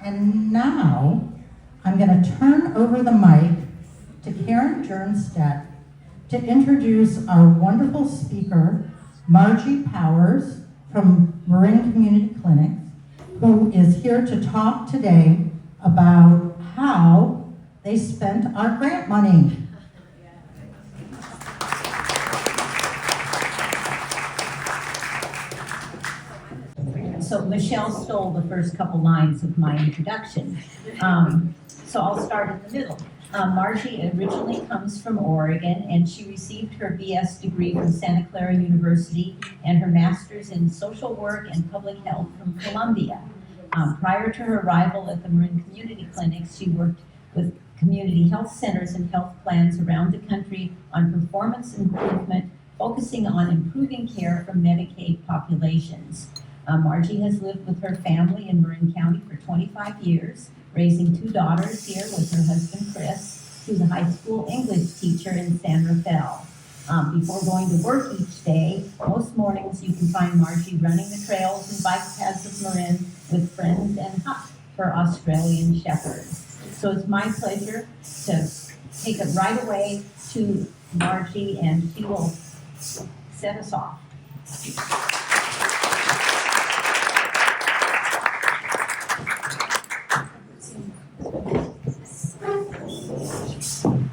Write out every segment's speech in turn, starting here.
And now, I'm going to turn over the mic to Karen Jernstedt to introduce our wonderful speaker, Margie Powers from Marin Community Clinic, who is here to talk today about how they spent our grant money. So Michelle stole the first couple lines of my introduction. So I'll start in the middle. Margie originally comes from Oregon, and she received her BS degree from Santa Clara University and her master's in social work and public health from Columbia. Prior to her arrival at the Marin Community Clinics, she worked with community health centers and health plans around the country on performance improvement, focusing on improving care for Medicaid populations. Margie has lived with her family in Marin County for 25 years, raising 2 daughters here with her husband, Chris, who's a high school English teacher in San Rafael. Before going to work each day, most mornings you can find Margie running the trails and bike paths of Marin with friends and Huck, her Australian shepherd. So it's my pleasure to take it right away to Margie, and she will set us off.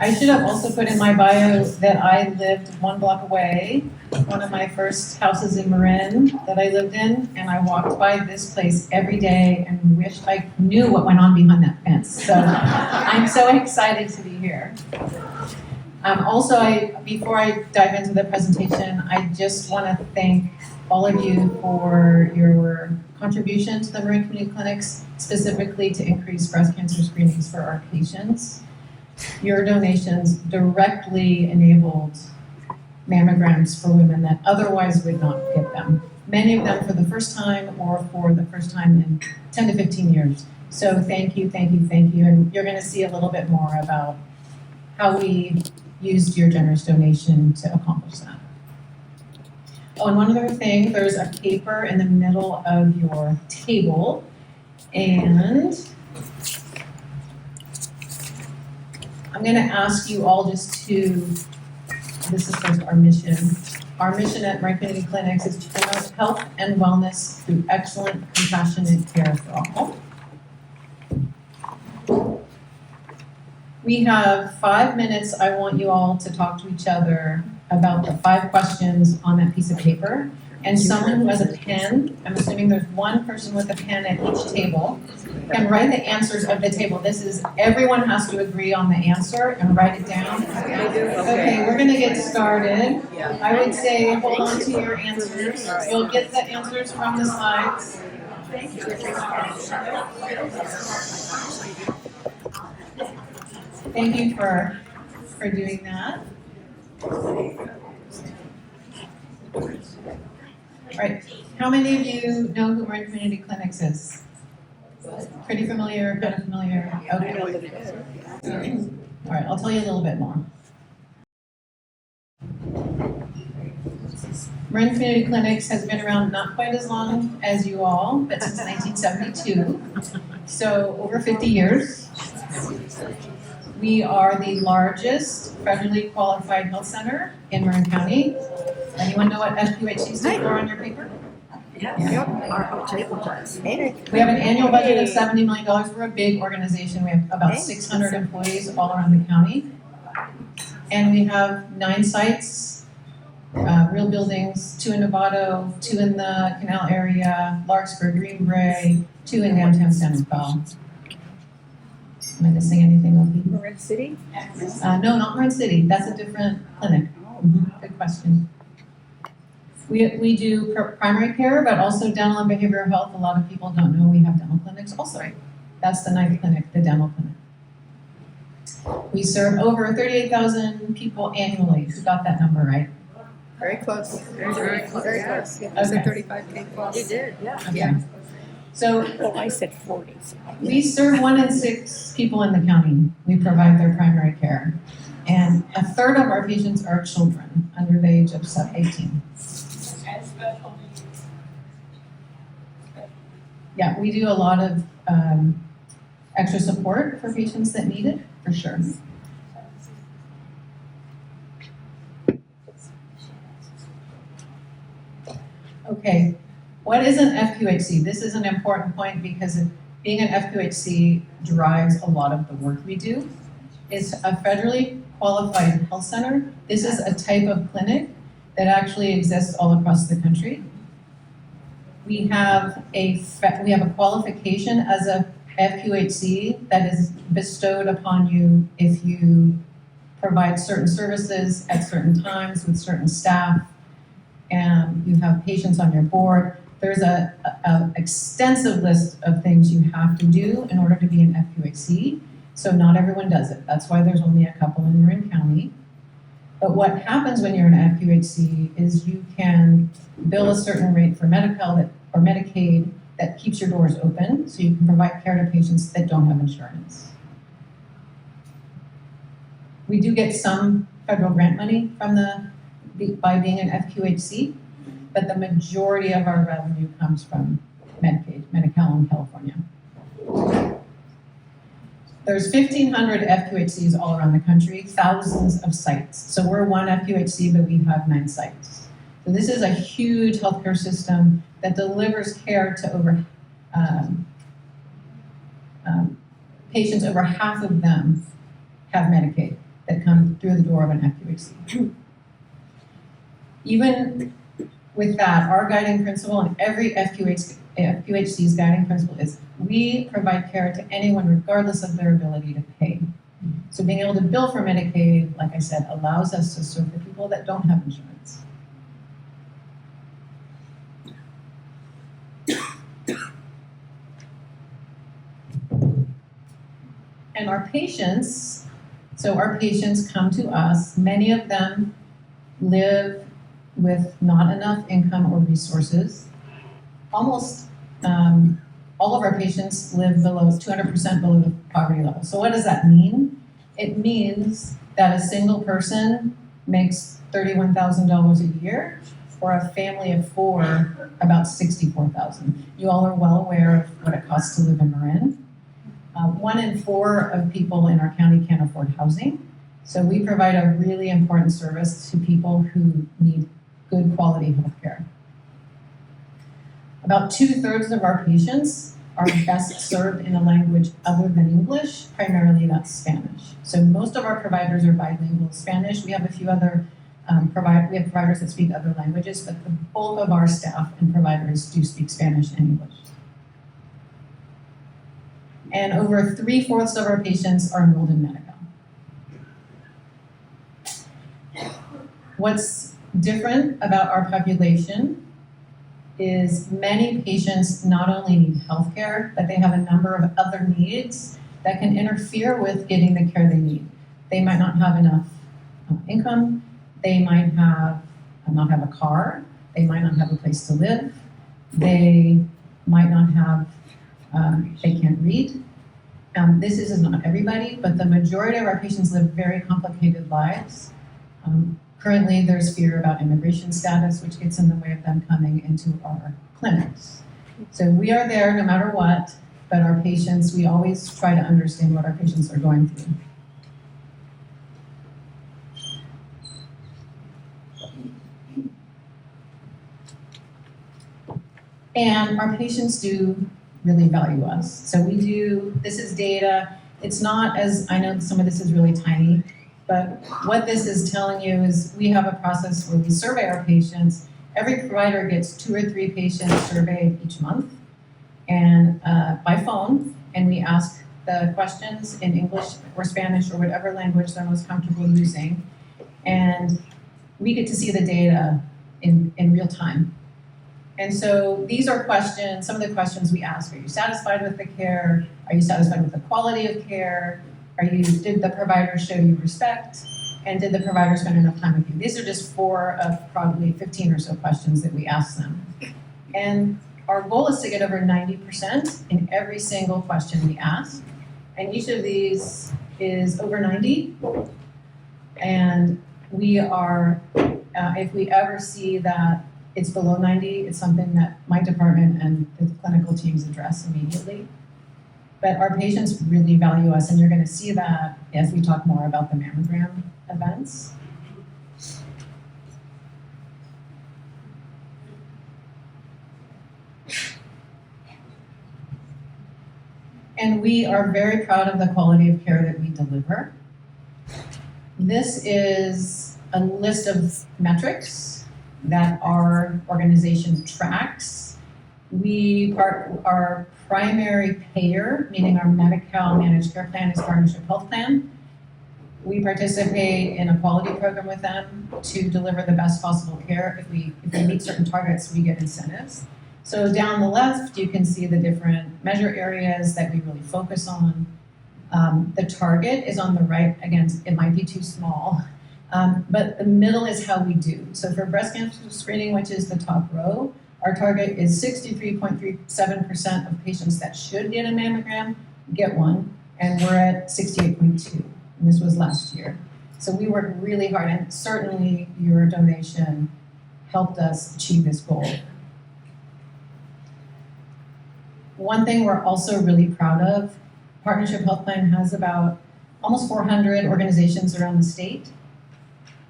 I should have also put in my bio that I lived 1 block away, one of my first houses in Marin that I lived in, and I walked by this place every day and wished I knew what went on behind that fence. So I'm so excited to be here. Before I dive into the presentation, I just want to thank all of you for your contribution to the Marin Community Clinics, specifically to increase breast cancer screenings for our patients. Your donations directly enabled mammograms for women that otherwise would not get them. Many of them for the first time or for the first time in 10 to 15 years. So thank you, thank you, thank you. And you're going to see a little bit more about how we used your generous donation to accomplish that. Oh, and one other thing, there's a paper in the middle of your table, and I'm going to ask you all just to, this is first our mission. Our mission at Marin Community Clinics is to promote health and wellness through excellent, compassionate care for all. We have 5 minutes. I want you all to talk to each other about the 5 questions on that piece of paper. And someone who has a pen, I'm assuming there's one person with a pen at each table, can write the answers of the table. This is, everyone has to agree on the answer and write it down. Okay, we're going to get started. I would say hold on to your answers. You'll get the answers from the slides. Thank you for doing that. All right, how many of you know who Marin Community Clinics is? Pretty familiar, kind of familiar? Okay. All right, I'll tell you a little bit more. Marin Community Clinics has been around not quite as long as you all, but since 1972, so over 50 years. We are the largest federally qualified health center in Marin County. Anyone know what FQHC stands for on your paper? Yep, our whole table does. We have an annual budget of $70 million. We're a big organization. We have about 600 employees all around the county. And we have 9 sites, real buildings, 2 in Novato, 2 in the Canal area, Larkspur, Green Bay, 2 in downtown San Rafael. Am I missing anything, Opie? Marin City? No, not Marin City. That's a different clinic. Good question. We do primary care, but also dental and behavioral health. A lot of people don't know we have dental clinics also. That's the 9th clinic, the dental clinic. We serve over 38,000 people annually. Who got that number right? Very close. Very close. Yeah, Okay. I said 35K plus. You did, yeah. Okay. Yeah. So Well, I said 40. we serve 1 in 6 people in the county. We provide their primary care. And a third of our patients are children under the age of 18. Yeah, we do a lot of extra support for patients that need it, for sure. Okay, what is an FQHC? This is an important point because being an FQHC drives a lot of the work we do. It's a federally qualified health center. This is a type of clinic that actually exists all across the country. We have a qualification as a FQHC that is bestowed upon you if you provide certain services at certain times with certain staff, and you have patients on your board. There's a extensive list of things you have to do in order to be an FQHC, so not everyone does it. That's why there's only a couple in Marin County. But what happens when you're an FQHC is you can bill a certain rate for Medi-Cal or Medicaid that keeps your doors open, so you can provide care to patients that don't have insurance. We do get some federal grant money from by being an FQHC, but the majority of our revenue comes from Medicaid, Medi-Cal in California. There's 1,500 FQHCs all around the country, thousands of sites. So we're one FQHC, but we have 9 sites. So this is a huge healthcare system that delivers care to over patients. Over half of them have Medicaid that come through the door of an FQHC. Even with that, our guiding principle and every FQHC's guiding principle is we provide care to anyone regardless of their ability to pay. So being able to bill for Medicaid, like I said, allows us to serve the people that don't have insurance. And our patients come to us. Many of them live with not enough income or resources. Almost all of our patients live below 200% below the poverty level. So what does that mean? It means that a single person makes $31,000 a year, or a family of 4, about $64,000. You all are well aware of what it costs to live in Marin. 1 in 4 of people in our county can't afford housing. So we provide a really important service to people who need good quality health care. About 2/3 of our patients are best served in a language other than English, primarily that's Spanish. So most of our providers are bilingual Spanish. We have a few other providers that speak other languages, but the bulk of our staff and providers do speak Spanish and English. And over 3/4 of our patients are enrolled in Medi-Cal. What's different about our population is many patients not only need health care, but they have a number of other needs that can interfere with getting the care they need. They might not have enough income. They might not have a car. They might not have a place to live. They might not have, they can't read. This is not everybody, but the majority of our patients live very complicated lives. Currently, there's fear about immigration status, which gets in the way of them coming into our clinics. So we are there no matter what, but our patients, we always try to understand what our patients are going through. And our patients do really value us. So this is data. It's not as, I know some of this is really tiny, but what this is telling you is we have a process where we survey our patients. Every provider gets 2 or 3 patients surveyed each month and by phone, and we ask the questions in English or Spanish or whatever language they're most comfortable using. And we get to see the data in real time. And so these are questions, some of the questions we ask. Are you satisfied with the care? Are you satisfied with the quality of care? Did the provider show you respect? And did the provider spend enough time with you? These are just 4 of probably 15 or so questions that we ask them. And our goal is to get over 90% in every single question we ask. And each of these is over 90. And we are, if we ever see that it's below 90, it's something that my department and the clinical teams address immediately. But our patients really value us, and you're going to see that as we talk more about the mammogram events. And we are very proud of the quality of care that we deliver. This is a list of metrics that our organization tracks. We are our primary payer, meaning our Medi-Cal managed care plan is Partnership Health Plan. We participate in a quality program with them to deliver the best possible care. If we meet certain targets, we get incentives. So down the left, you can see the different measure areas that we really focus on. The target is on the right. Again, it might be too small, but the middle is how we do. So for breast cancer screening, which is the top row, our target is 63.37% of patients that should get a mammogram get one, and we're at 68.2, and this was last year. So we worked really hard, and certainly your donation helped us achieve this goal. One thing we're also really proud of, Partnership Health Plan has about almost 400 organizations around the state,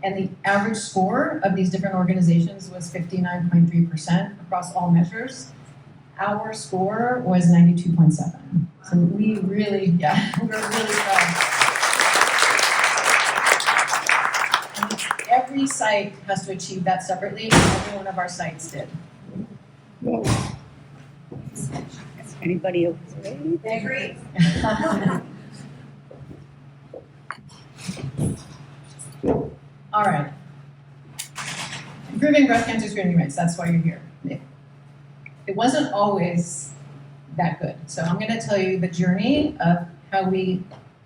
and the average score of these different organizations was 59.3% across all measures. Our score was 92.7. So we really, we're really proud. And every site has to achieve that separately, and every one of our sites did. Anybody agree? They agree. All right. Improving breast cancer screening rates, that's why you're here. It wasn't always that good. So I'm going to tell you the journey of how we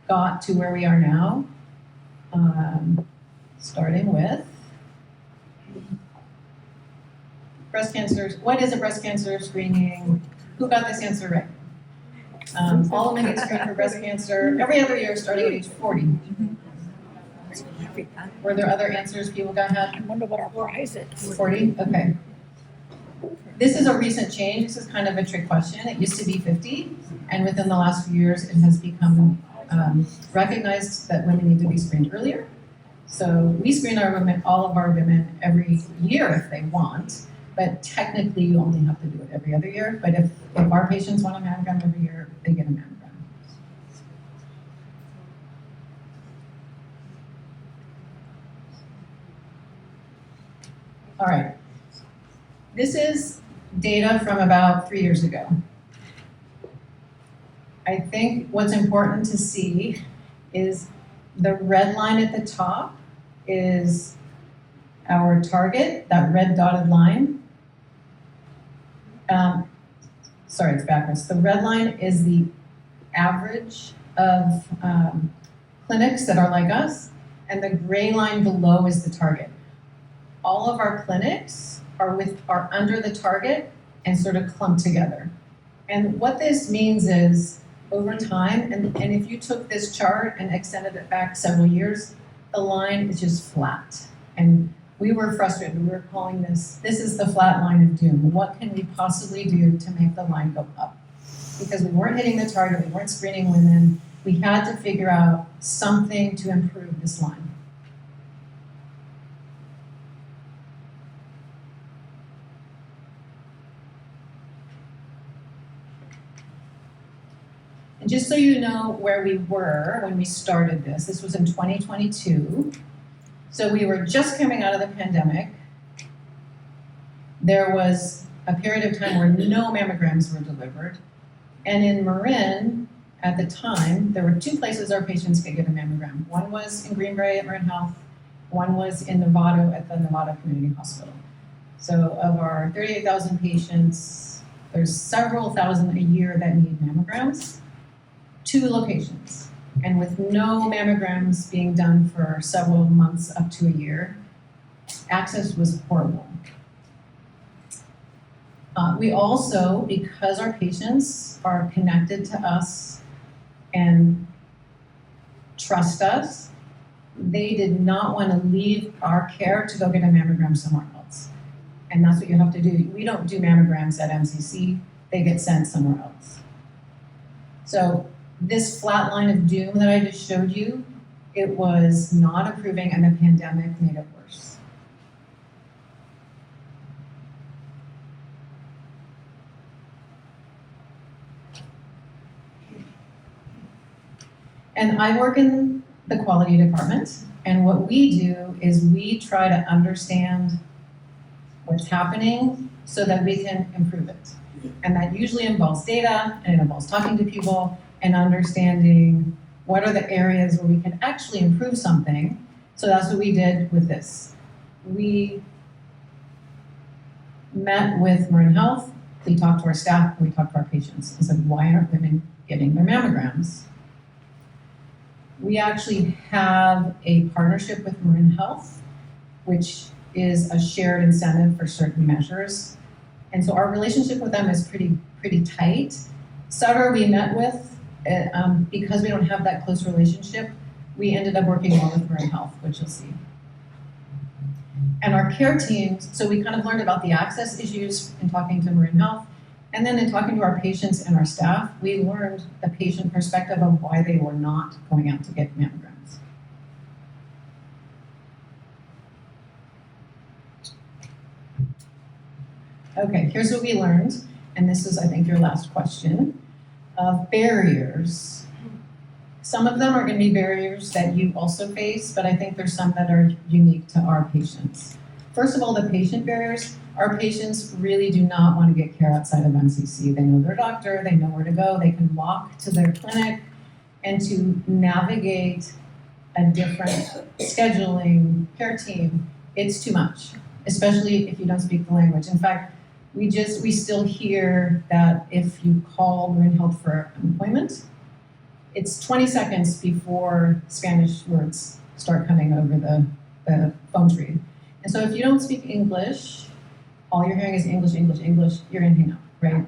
got to where we are now, starting with breast cancer. What is a breast cancer screening? Who got this answer right? All women get screened for breast cancer every other year starting at age 40. Were there other answers people got had? I wonder what our prize is. 40? Okay. This is a recent change. This is kind of a trick question. It used to be 50, and within the last few years, it has become recognized that women need to be screened earlier. So we screen our women, all of our women, every year if they want, but technically you only have to do it every other year. But if our patients want a mammogram every year, they get a mammogram. All right. This is data from about 3 years ago. I think what's important to see is the red line at the top is our target, that red dotted line. Sorry, it's backwards. The red line is the average of clinics that are like us, and the gray line below is the target. All of our clinics are under the target and sort of clumped together. And what this means is over time, and if you took this chart and extended it back several years, the line is just flat. And we were frustrated. We were calling this is the flat line of doom. What can we possibly do to make the line go up? Because we weren't hitting the target, we weren't screening women. We had to figure out something to improve this line. And just so you know where we were when we started this was in 2022. So we were just coming out of the pandemic. There was a period of time where no mammograms were delivered. And in Marin, at the time, there were 2 places our patients could get a mammogram. One was in Greenbrae at Marin Health. One was in Novato at the Novato Community Hospital. So of our 38,000 patients, there's several thousand a year that need mammograms. 2 locations, and with no mammograms being done for several months up to a year, access was horrible. We also, because our patients are connected to us and trust us, they did not want to leave our care to go get a mammogram somewhere else. And that's what you have to do. We don't do mammograms at MCC, they get sent somewhere else. So this flat line of doom that I just showed you, it was not improving, and the pandemic made it worse. And I work in the quality department, and what we do is we try to understand what's happening so that we can improve it. And that usually involves data, and it involves talking to people and understanding what are the areas where we can actually improve something. So that's what we did with this. We met with Marin Health, we talked to our staff, we talked to our patients and said, why aren't women getting their mammograms? We actually have a partnership with Marin Health, which is a shared incentive for certain measures. And so our relationship with them is pretty tight. Sutter we met with, because we don't have that close relationship, we ended up working more with Marin Health, which you'll see. And our care teams, so we kind of learned about the access issues in talking to Marin Health, and then in talking to our patients and our staff, we learned the patient perspective of why they were not going out to get mammograms. Okay, here's what we learned, and this is, I think, your last question, of barriers. Some of them are going to be barriers that you also face, but I think there's some that are unique to our patients. First of all, the patient barriers. Our patients really do not want to get care outside of MCC. They know their doctor, they know where to go, they can walk to their clinic, and to navigate a different scheduling care team, it's too much, especially if you don't speak the language. In fact, we still hear that if you call Marin Health for an appointment, it's 20 seconds before Spanish words start coming over the phone tree. And so if you don't speak English, all you're hearing is English, English, English, you're gonna hang up, right?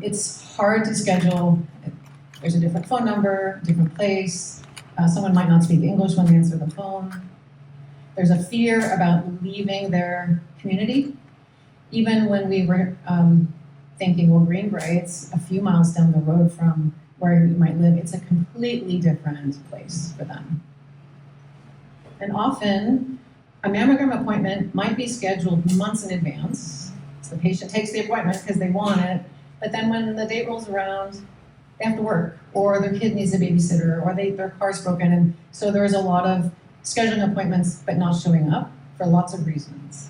It's hard to schedule. There's a different phone number, different place. Someone might not speak English when they answer the phone. There's a fear about leaving their community. Even when we were thinking, well, Greenbrae, it's a few miles down the road from where you might live. It's a completely different place for them. And often, a mammogram appointment might be scheduled months in advance. So the patient takes the appointment because they want it, but then when the date rolls around, they have to work, or their kid needs a babysitter, or their car's broken, and so there's a lot of scheduling appointments but not showing up for lots of reasons.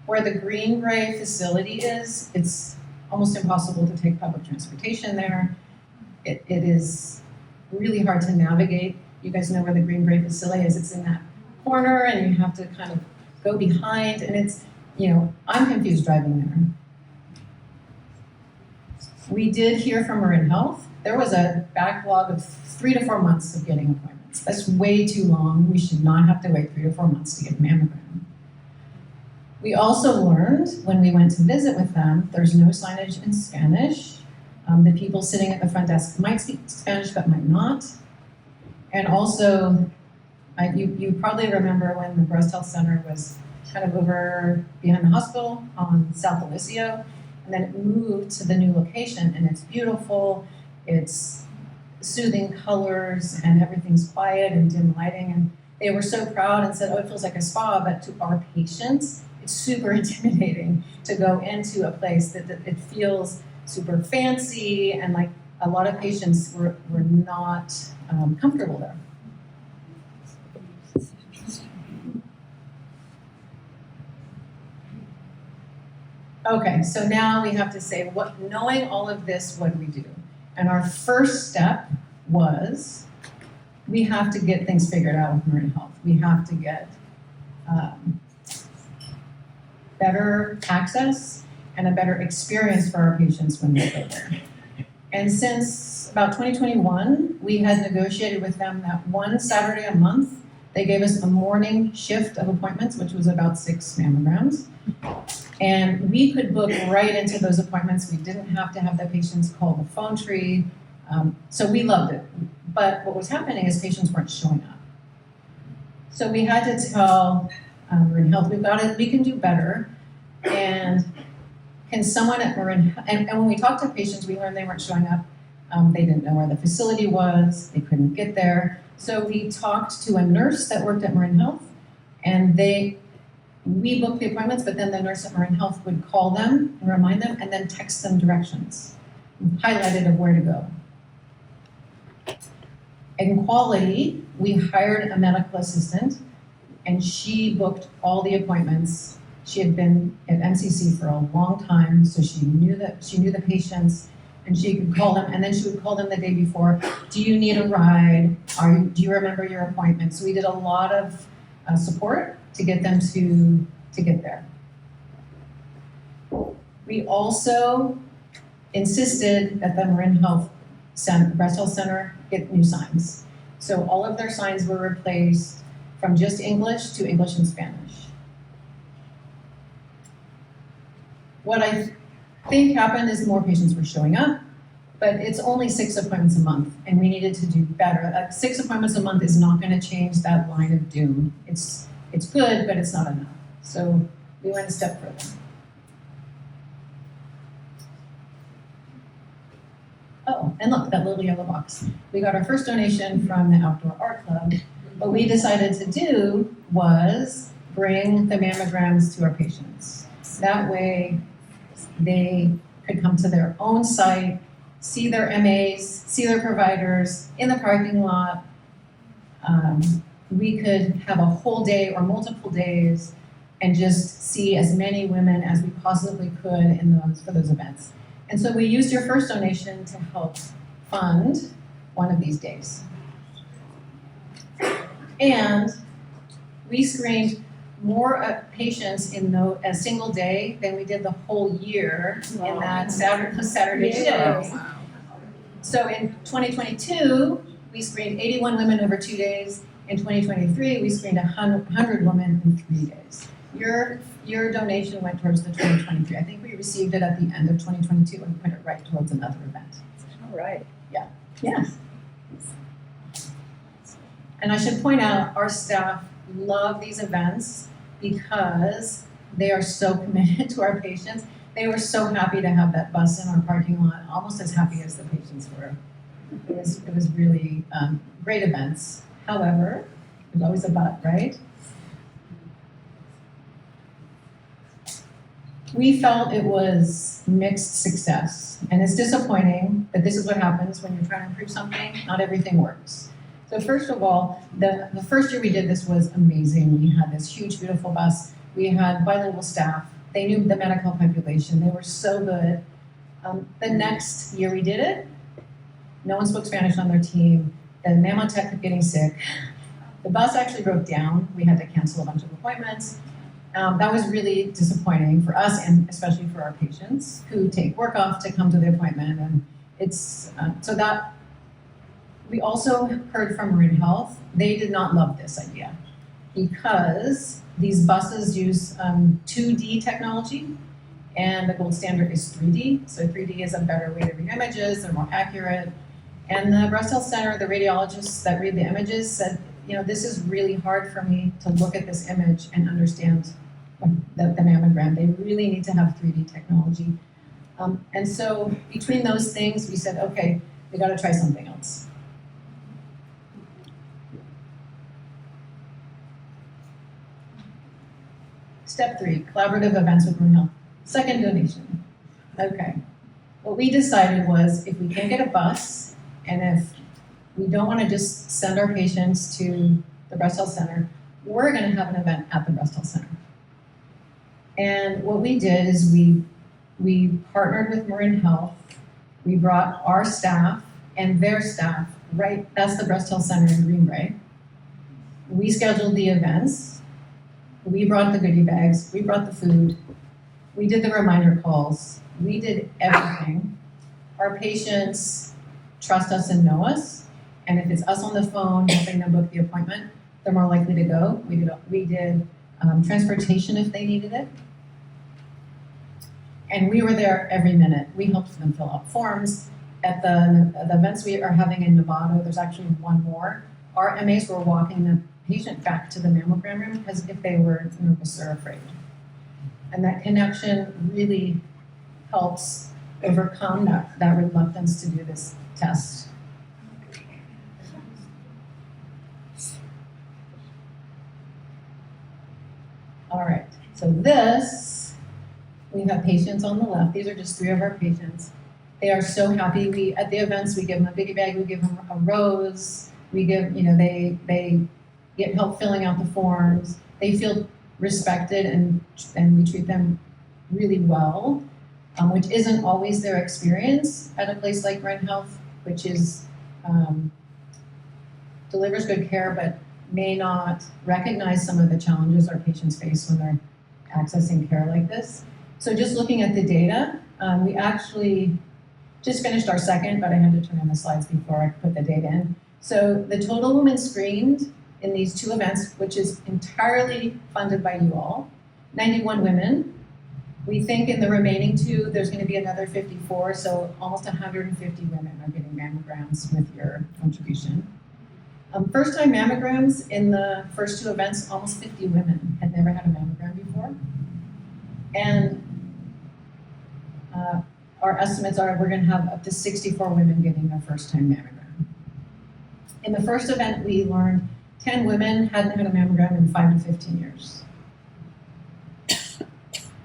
Where the Greenbrae facility is, it's almost impossible to take public transportation there. It is really hard to navigate. You guys know where the Greenbrae facility is. It's in that corner, and you have to kind of go behind, and it's, I'm confused driving there. We did hear from Marin Health. There was a backlog of 3 to 4 months of getting appointments. That's way too long. We should not have to wait 3 to 4 months to get a mammogram. We also learned when we went to visit with them, there's no signage in Spanish. The people sitting at the front desk might speak Spanish but might not. And also, you probably remember when the Breast Health Center was kind of over behind the hospital on South Alicio, and then it moved to the new location, and it's beautiful, it's soothing colors, and everything's quiet and dim lighting, and they were so proud and said, oh, it feels like a spa, but to our patients, it's super intimidating to go into a place that it feels super fancy, and like a lot of patients were not comfortable there. Okay, so now we have to say, knowing all of this, what do we do? And our first step was, we have to get things figured out with Marin Health. We have to get better access and a better experience for our patients when they go there. And since about 2021, we had negotiated with them that one Saturday a month, they gave us a morning shift of appointments, which was about 6 mammograms. And we could book right into those appointments. We didn't have to have the patients call the phone tree. So we loved it. But what was happening is patients weren't showing up. So we had to tell Marin Health, we can do better. And can someone at Marin, and when we talked to patients, we learned they weren't showing up. They didn't know where the facility was, they couldn't get there. So we talked to a nurse that worked at Marin Health, and we booked the appointments, but then the nurse at Marin Health would call them and remind them, and then text them directions, highlighted of where to go. In quality, we hired a medical assistant, and she booked all the appointments. She had been at MCC for a long time, so she knew the patients, and she could call them, and then she would call them the day before. Do you need a ride? Do you remember your appointment? So we did a lot of support to get them to get there. We also insisted that the Marin Health Breast Health Center get new signs. So all of their signs were replaced from just English to English and Spanish. What I think happened is more patients were showing up, but it's only 6 appointments a month, and we needed to do better. 6 appointments a month is not going to change that line of doom. It's good, but it's not enough. So we went a step further. Oh, and look, that little yellow box. We got our first donation from the Outdoor Art Club. What we decided to do was bring the mammograms to our patients. That way, they could come to their own site, see their MAs, see their providers in the parking lot. We could have a whole day or multiple days and just see as many women as we possibly could for those events. And so we used your first donation to help fund one of these days. And we screened more patients in a single day than we did the whole year in that Saturday show. So in 2022, we screened 81 women over 2 days. In 2023, we screened 100 women in 3 days. Your donation went towards the 2023. I think we received it at the end of 2022 and put it right towards another event. All right. Yeah. Yes. And I should point out, our staff love these events because they are so committed to our patients. They were so happy to have that bus in our parking lot, almost as happy as the patients were. It was really great events. However, there's always a but, right? We felt it was mixed success, and it's disappointing, but this is what happens when you're trying to improve something. Not everything works. So first of all, the first year we did this was amazing. We had this huge, beautiful bus. We had bilingual staff. They knew the medical population. They were so good. The next year we did it, no one spoke Spanish on their team. The mammotech kept getting sick. The bus actually broke down. We had to cancel a bunch of appointments. That was really disappointing for us and especially for our patients who take work off to come to the appointment. And it's so that we also heard from Marin Health. They did not love this idea because these buses use 2D technology and the gold standard is 3D. So 3D is a better way to read images, they're more accurate. And the breast health center, the radiologists that read the images said, this is really hard for me to look at this image and understand the mammogram. They really need to have 3D technology. And so between those things, we said, okay, we got to try something else. Step 3, collaborative events with Marin Health. Second donation. Okay. What we decided was if we can't get a bus and if we don't want to just send our patients to the breast health center, we're going to have an event at the breast health center. And what we did is we partnered with Marin Health. We brought our staff and their staff, right, that's the breast health center in Greenbrae. We scheduled the events. We brought the goodie bags. We brought the food. We did the reminder calls. We did everything. Our patients trust us and know us. And if it's us on the phone helping them book the appointment, they're more likely to go. We did transportation if they needed it. And we were there every minute. We helped them fill out forms. At the events we are having in Novato, there's actually one more. Our MAs were walking the patient back to the mammogram room as if they were nervous or afraid. And that connection really helps overcome that reluctance to do this test. All right, so we have patients on the left. These are just 3 of our patients. They are so happy. At the events, we give them a biggie bag, we give them a rose, we give, they get help filling out the forms. They feel respected and we treat them really well, which isn't always their experience at a place like Marin Health, which is delivers good care, but may not recognize some of the challenges our patients face when they're accessing care like this. So just looking at the data, we actually just finished our second, but I had to turn on the slides before I put the data in. So the total women screened in these 2 events, which is entirely funded by you all, 91 women. We think in the remaining 2, there's going to be another 54, so almost 150 women are getting mammograms with your contribution. First-time mammograms in the first 2 events, almost 50 women had never had a mammogram before. And our estimates are we're going to have up to 64 women getting their first-time mammogram. In the first event, we learned 10 women hadn't had a mammogram in 5 to 15 years.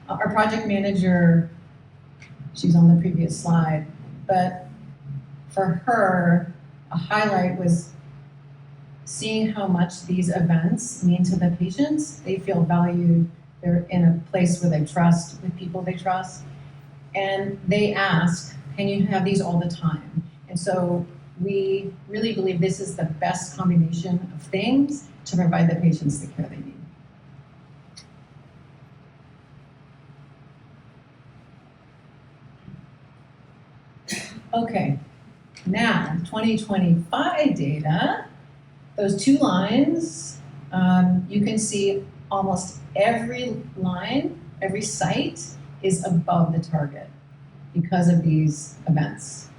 Our project manager, she's on the previous slide, but for her, a highlight was seeing how much these events mean to the patients. They feel valued. They're in a place where they trust, with people they trust. And they ask, can you have these all the time? And so we really believe this is the best combination of things to provide the patients the care they need. Okay, now 2025 data, those 2 lines, you can see almost every line, every site is above the target because of these events.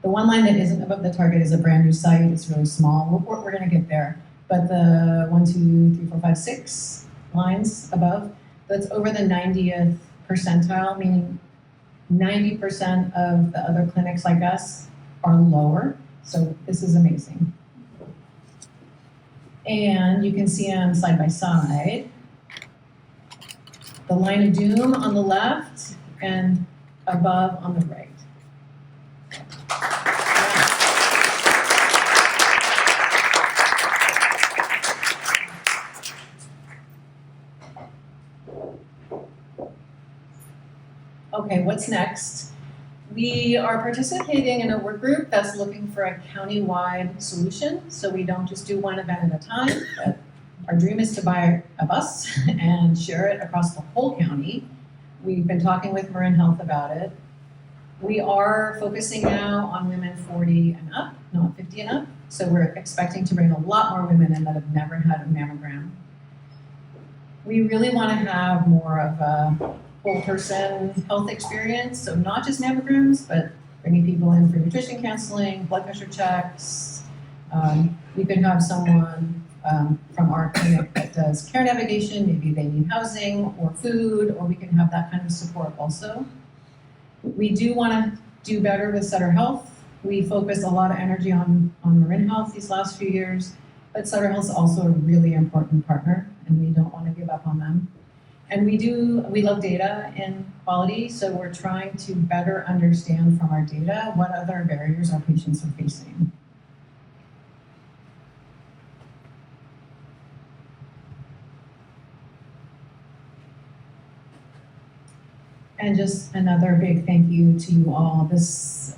The 1 line that isn't above the target is a brand new site. It's really small. We're going to get there. But the 1, 2, 3, 4, 5, 6 lines above, that's over the 90th percentile, meaning 90% of the other clinics like us are lower. So this is amazing. And you can see them side by side. The line of doom on the left and above on the right. Okay, what's next? We are participating in a work group that's looking for a county-wide solution. So we don't just do one event at a time, but our dream is to buy a bus and share it across the whole county. We've been talking with Marin Health about it. We are focusing now on women 40 and up, not 50 and up. So we're expecting to bring a lot more women in that have never had a mammogram. We really want to have more of a whole person health experience. So not just mammograms, but bringing people in for nutrition counseling, blood pressure checks. We could have someone from our clinic that does care navigation. Maybe they need housing or food, or we can have that kind of support also. We do want to do better with Sutter Health. We focus a lot of energy on Marin Health these last few years, but Sutter Health is also a really important partner, and we don't want to give up on them. And we love data and quality, so we're trying to better understand from our data what other barriers our patients are facing. And just another big thank you to you all. This,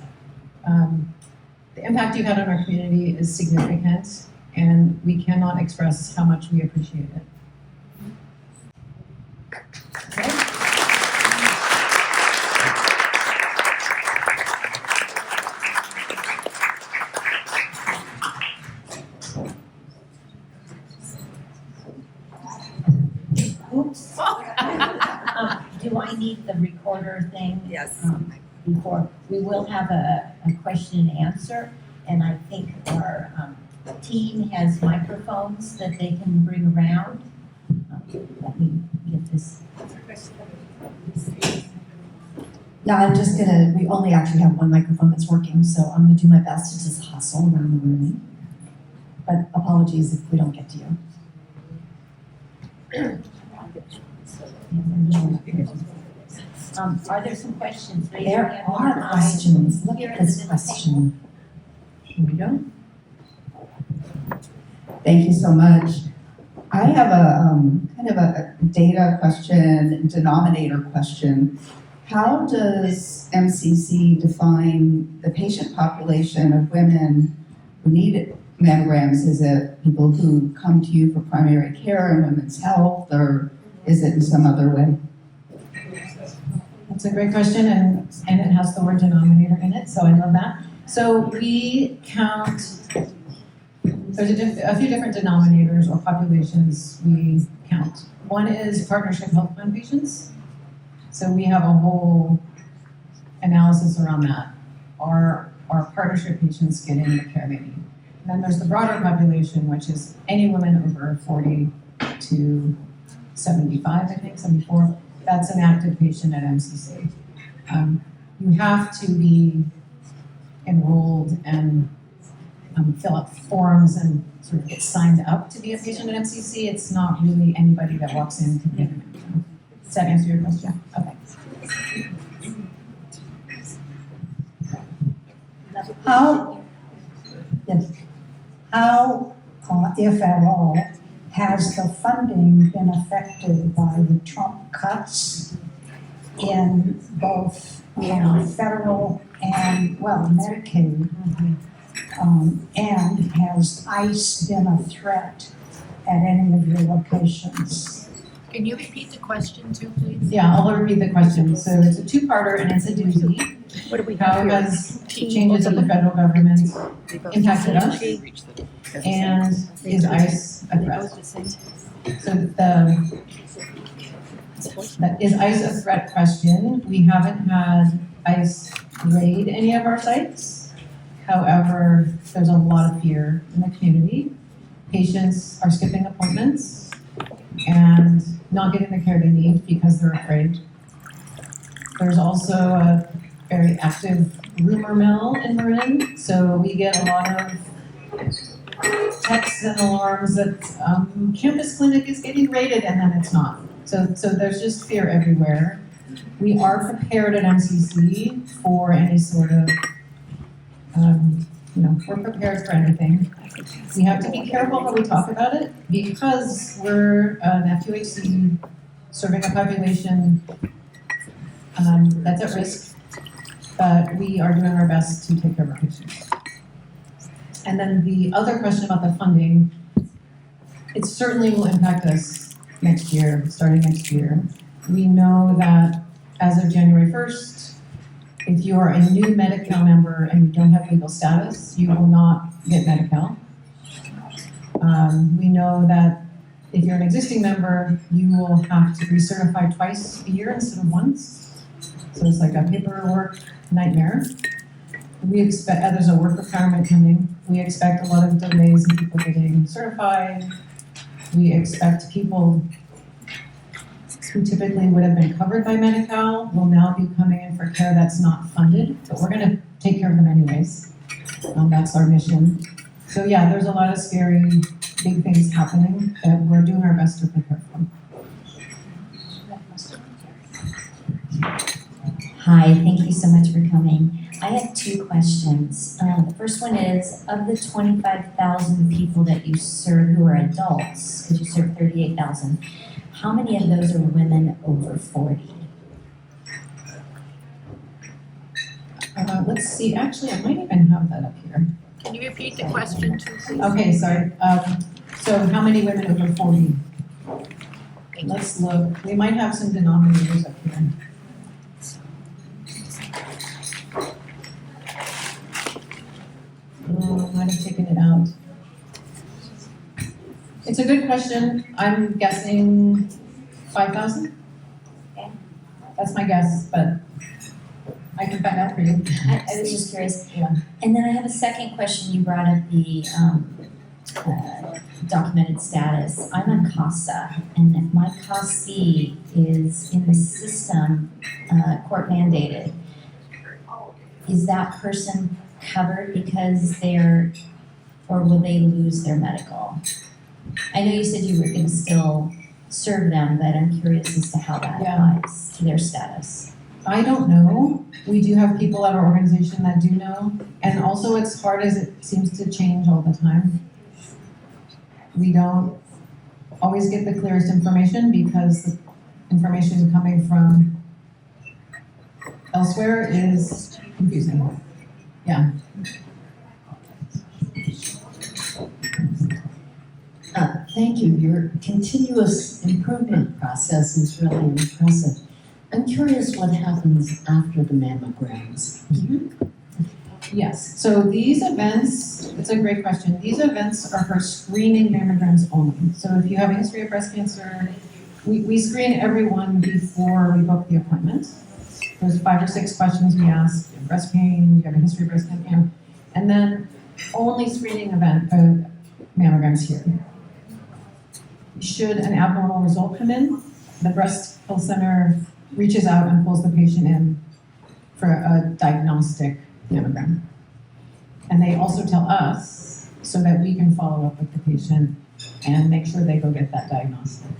the impact you've had on our community is significant, and we cannot express how much we appreciate it. Okay. Oops. Do I need the recorder thing? Yes. Before, we will have a question and answer, and I think our team has microphones that they can bring around. Let me get this. Yeah, I'm just gonna, we only actually have one microphone that's working, so I'm gonna do my best to just hustle around the room. But apologies if we don't get to you. Are there some questions? Raise your There hand. are questions. Look at this question. Here we go. Thank you so much. I have a kind of a data question, denominator question. How does MCC define the patient population of women who need mammograms? Is it people who come to you for primary care and women's health, or is it in some other way? That's a great question, and it has the word denominator in it, so I love that. So we count, there's a few different denominators or populations we count. One is partnership health plan patients. So we have a whole analysis around that. Are partnership patients getting the care they need? And then there's the broader population, which is any woman over 40 to 75, I think, 74. That's an active patient at MCC. You have to be enrolled and fill out forms and sort of get signed up to be a patient at MCC. It's not really anybody that walks in to get an exam. Does that answer your question? Okay. How, yes, how, if at all, has the funding been affected by the Trump cuts in both federal and, well, Medicaid? And has ICE been a threat at any of your locations? Can you repeat the question too, please? Yeah, I'll repeat the question. So it's a two-parter and it's a doozy. What do we How have here? has changes of the federal government impacted us? And is ICE a threat? So that is ICE a threat question. We haven't had ICE raid any of our sites. However, there's a lot of fear in the community. Patients are skipping appointments and not getting the care they need because they're afraid. There's also a very active rumor mill in Marin, so we get a lot of texts and alarms that campus clinic is getting raided and then it's not. So there's just fear everywhere. We are prepared at MCC for any sort of, we're prepared for anything. We have to be careful how we talk about it because we're an FQHC serving a population that's at risk, but we are doing our best to take care of our patients. And then the other question about the funding, it certainly will impact us next year, starting next year. We know that as of January 1st, if you are a new Medi-Cal member and you don't have legal status, you will not get Medi-Cal. We know that if you're an existing member, you will have to recertify twice a year instead of once. So it's like a paperwork nightmare. We expect, there's a work requirement coming. We expect a lot of delays in people getting certified. We expect people who typically would have been covered by Medi-Cal will now be coming in for care that's not funded, but we're gonna take care of them anyways. That's our mission. So yeah, there's a lot of scary, big things happening that we're doing our best to prepare for. Hi, thank you so much for coming. I have two questions. The first one is, of the 25,000 people that you serve who are adults, because you serve 38,000, how many of those are women over 40? Let's see, actually, I might even have that up here. Can you repeat the question too, please? Okay, sorry. So how many women over 40? Let's look. We might have some denominators up here. I might have taken it out. It's a good question. I'm guessing 5,000. Okay. That's my guess, but I can find out for you. I was just curious. Yeah. And then I have a second question. You brought up the documented status. I'm on CASA, and my CASA is in the system, court mandated. is that person covered because they're, or will they lose their medical? I know you said you were gonna still serve them, but I'm curious as to how that Yeah. applies to their status. I don't know. We do have people at our organization that do know. And also it's hard as it seems to change all the time. We don't always get the clearest information because the information coming from elsewhere is confusing. Yeah. Thank you. Your continuous improvement process is really impressive. I'm curious what happens after the mammograms. Yes, so these events, it's a great question. These events are for screening mammograms only. So if you have a history of breast cancer, we screen everyone before we book the appointment. There's 5 or 6 questions we ask: you have breast pain, do you have a history of breast cancer, and then only screening event mammograms here. Should an abnormal result come in, the breast health center reaches out and pulls the patient in for a diagnostic mammogram. And they also tell us so that we can follow up with the patient and make sure they go get that diagnostic.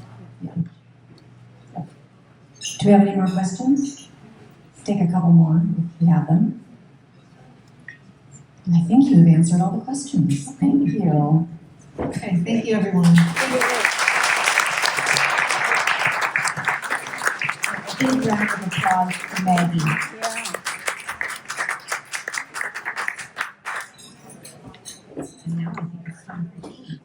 Do we have any more questions? Let's take a couple more if we have them. And I think you have answered all the questions. Thank you. Okay, thank you, everyone. Big round of applause for Maggie. And now I think it's time for tea.